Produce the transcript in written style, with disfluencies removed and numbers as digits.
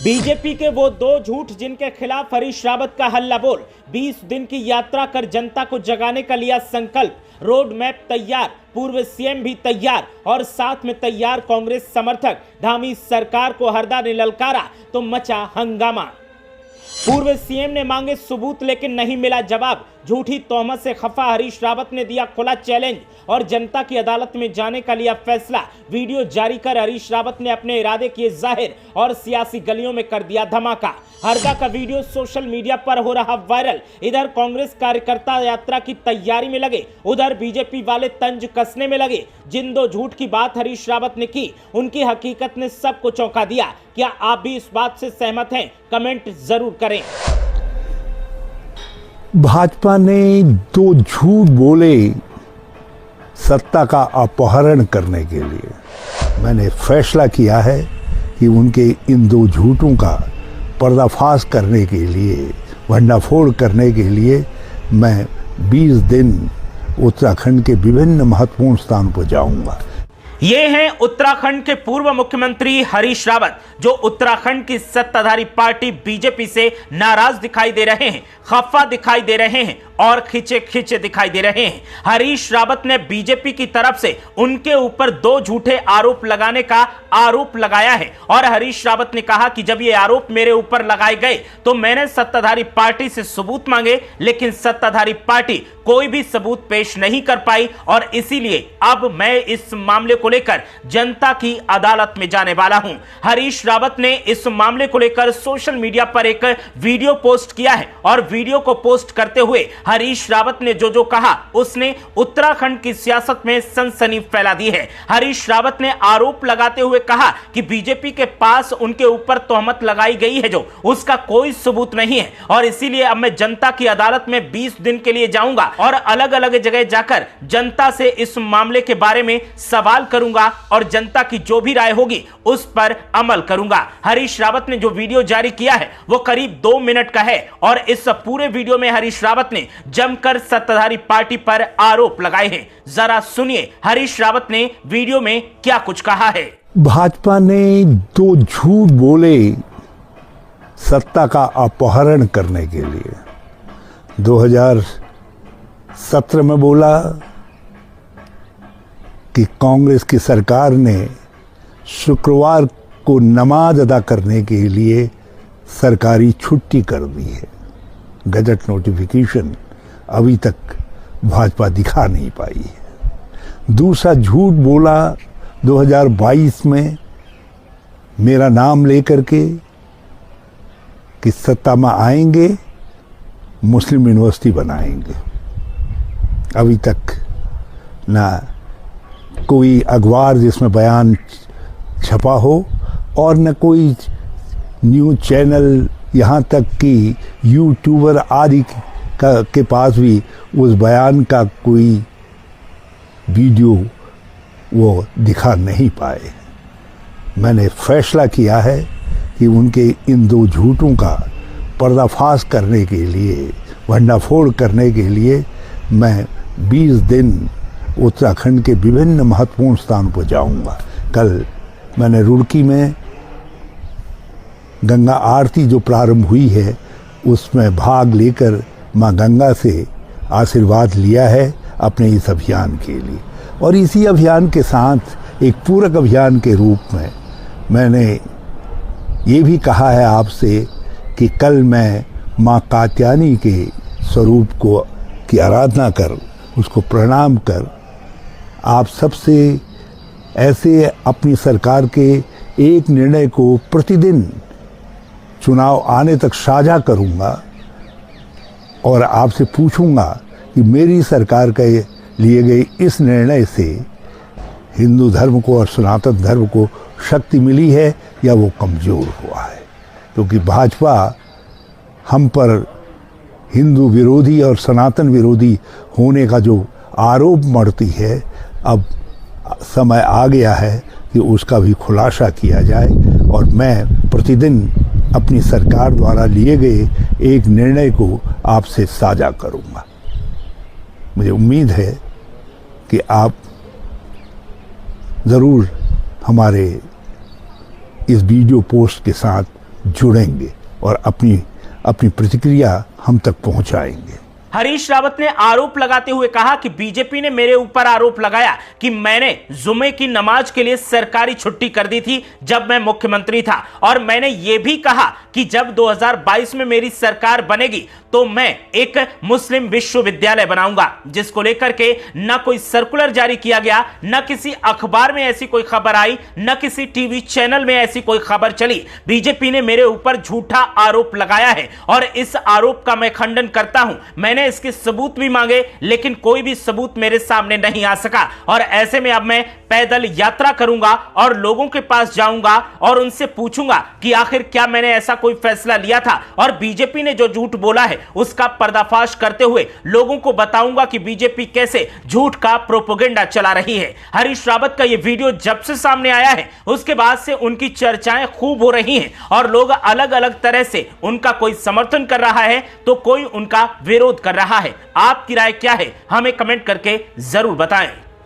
BJP के वो दो झूठ जिनके खिलाफ हरीश रावत का हल्ला बोल। 20 दिन की यात्रा कर जनता को जगाने का लिया संकल्प। रोड मैप तैयार, पूर्व सीएम भी तैयार और साथ में तैयार कांग्रेस समर्थक। धामी सरकार को हरदा ने ललकारा तो मचा हंगामा। पूर्व सीएम ने मांगे सबूत लेकिन नहीं मिला जवाब। झूठी तोहमत से खफा हरीश रावत ने दिया खुला चैलेंज और जनता की अदालत में जाने का लिया फैसला। वीडियो जारी कर हरीश रावत ने अपने इरादे किए जाहिर और सियासी गलियों में कर दिया धमाका। हरदा का वीडियो सोशल मीडिया पर हो रहा वायरल। इधर कांग्रेस कार्यकर्ता यात्रा की तैयारी में लगे, उधर बीजेपी वाले तंज कसने में लगे। जिन दो झूठ की बात हरीश रावत ने की, उनकी हकीकत ने सबको चौंका दिया। क्या आप भी इस बात से सहमत हैं? कमेंट जरूर करें। भाजपा ने दो झूठ बोले सत्ता का अपहरण करने के लिए। मैंने फैसला किया है कि उनके इन दो झूठों का पर्दाफाश करने के लिए, भंडाफोड़ करने के लिए मैं 20 दिन उत्तराखंड के विभिन्न महत्वपूर्ण स्थानों पर जाऊंगा। ये हैं उत्तराखंड के पूर्व मुख्यमंत्री हरीश रावत, जो उत्तराखंड की सत्ताधारी पार्टी बीजेपी से नाराज दिखाई दे रहे हैं, खफा दिखाई दे रहे हैं और खिंचे खिंचे दिखाई दे रहे हैं। हरीश रावत ने बीजेपी की तरफ से उनके ऊपर दो झूठे आरोप लगाने का आरोप लगाया है और हरीश रावत ने कहा कि जब ये आरोप मेरे ऊपर लगाए गए तो मैंने सत्ताधारी पार्टी से सबूत मांगे, लेकिन सत्ताधारी पार्टी कोई भी सबूत पेश नहीं कर पाई और इसीलिए अब मैं इस मामले को लेकर जनता की अदालत में जाने वाला हूं। हरीश रावत ने इस मामले को लेकर सोशल मीडिया पर एक वीडियो पोस्ट किया है और वीडियो को पोस्ट करते हुए हरीश रावत ने जो कहा उसने उत्तराखंड की सियासत में सनसनी फैला दी है। हरीश रावत ने आरोप लगाते हुए कहा कि बीजेपी के पास उनके ऊपर तोहमत लगाई गई है जो उसका कोई सबूत नहीं है और इसीलिए अब मैं जनता की अदालत में 20 दिन के लिए जाऊंगा और अलग अलग जगह जाकर जनता से इस मामले के बारे में सवाल करूंगा और जनता की जो भी राय होगी उस पर अमल करूंगा। हरीश रावत ने जो वीडियो जारी किया है वो करीब 2 मिनट का है और इस पूरे वीडियो में हरीश रावत ने जमकर सत्ताधारी पार्टी पर आरोप लगाए हैं। जरा सुनिए हरीश रावत ने वीडियो में क्या कुछ कहा है। भाजपा ने दो झूठ बोले सत्ता का अपहरण करने के लिए। 2017 में बोला कि कांग्रेस की सरकार ने शुक्रवार को नमाज अदा करने के लिए सरकारी छुट्टी कर दी है। गजट नोटिफिकेशन अभी तक भाजपा दिखा नहीं पाई है। दूसरा झूठ बोला 2022 में मेरा नाम लेकर के कि सत्ता में आएंगे, मुस्लिम यूनिवर्सिटी बनाएंगे। अभी तक ना कोई अखबार जिसमें बयान छपा हो और न कोई न्यूज़ चैनल, यहाँ तक कि यूट्यूबर आदि के पास भी उस बयान का कोई वीडियो वो दिखा नहीं पाए। मैंने फैसला किया है कि उनके इन दो झूठों का पर्दाफाश करने के लिए, भंडाफोड़ करने के लिए मैं 20 दिन उत्तराखंड के विभिन्न महत्वपूर्ण स्थानों पर जाऊंगा। कल मैंने रुड़की में गंगा आरती जो प्रारंभ हुई है उसमें भाग लेकर मां गंगा से आशीर्वाद लिया है अपने इस अभियान के लिए। और इसी अभियान के साथ एक पूरक अभियान के रूप में मैंने ये भी कहा है आपसे कि कल मैं मां कात्यायनी के स्वरूप की आराधना कर, उसको प्रणाम कर आप सबसे ऐसे अपनी सरकार के एक निर्णय को प्रतिदिन चुनाव आने तक साझा करूंगा और आपसे पूछूंगा कि मेरी सरकार के लिए गए इस निर्णय से हिंदू धर्म को और सनातन धर्म को शक्ति मिली है या वो कमज़ोर हुआ है। क्योंकि भाजपा हम पर हिंदू विरोधी और सनातन विरोधी होने का जो आरोप मढ़ती है, अब समय आ गया है कि उसका भी खुलासा किया जाए और मैं प्रतिदिन अपनी सरकार द्वारा लिए गए एक निर्णय को आपसे साझा करूंगा। मुझे उम्मीद है कि आप ज़रूर हमारे इस वीडियो पोस्ट के साथ जुड़ेंगे और अपनी प्रतिक्रिया हम तक पहुंचाएंगे। हरीश रावत ने आरोप लगाते हुए कहा कि बीजेपी ने मेरे ऊपर आरोप लगाया कि मैंने जुमे की नमाज के लिए सरकारी छुट्टी कर दी थी जब मैं मुख्यमंत्री था, और मैंने यह भी कहा कि जब 2022 में मेरी सरकार बनेगी तो मैं एक मुस्लिम विश्वविद्यालय बनाऊंगा, जिसको लेकर के न कोई सर्कुलर जारी किया गया, न किसी अखबार में ऐसी कोई खबर आई, न किसी टीवी चैनल में ऐसी कोई खबर चली। बीजेपी ने मेरे ऊपर झूठा आरोप लगाया है और इस आरोप का मैं खंडन करता हूं। मैंने इसके सबूत भी मांगे, लेकिन कोई भी सबूत मेरे सामने नहीं आ सका, और ऐसे में अब मैं पैदल यात्रा करूंगा और लोगों के पास जाऊंगा और उनसे पूछूंगा कि आखिर क्या मैंने ऐसा कोई फैसला लिया था, और बीजेपी ने जो झूठ बोला है उसका पर्दाफाश करते हुए लोगों को बताऊंगा कि बीजेपी कैसे झूठ का प्रोपेगेंडा चला रही है। हरीश रावत का यह वीडियो जब से सामने आया है उसके बाद से उनकी चर्चाएं खूब हो रही हैं और लोग अलग अलग तरह से उनका कोई समर्थन कर रहा है तो कोई उनका विरोध कर रहा है। आपकी राय क्या है, हमें कमेंट करके जरूर बताएं।